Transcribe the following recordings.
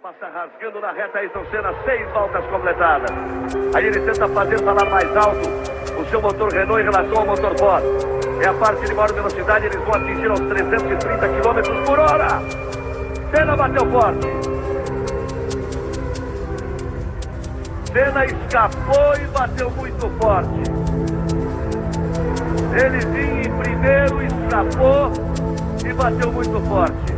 Passa rasgando na reta, Ayrton Senna, 6 voltas completadas. Aí ele tenta fazer falar mais alto o seu motor Renault em relação ao motor Ford. É a parte de maior velocidade, eles vão atingir aos 330 km por hora. Senna bateu forte. Senna escapou e bateu muito forte. Ele vinha em primeiro, escapou e bateu muito forte.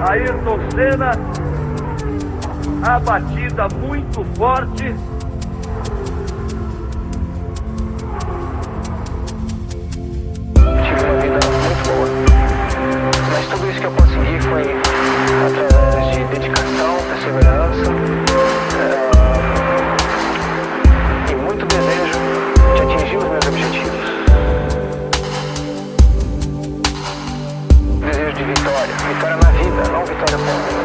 Ayrton Senna, a batida muito forte. Tive uma vida muito boa, mas tudo isso que eu consegui foi através de dedicação, perseverança e muito desejo de atingir os meus objetivos. Desejo de vitória, vitória na vida, não vitória fora.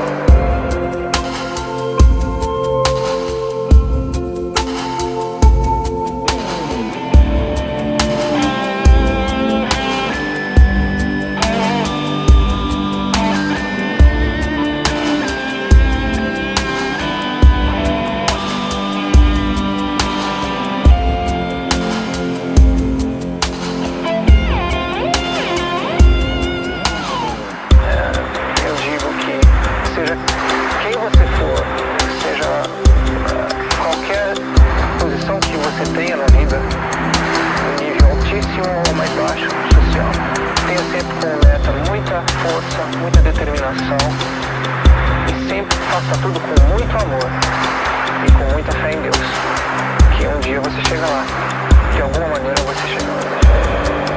Tenha na vida, um nível altíssimo ou mais baixo, social. Tenha sempre como meta muita força, muita determinação e sempre faça tudo com muito amor e com muita fé em Deus, que um dia você chega lá, de alguma maneira você chega lá.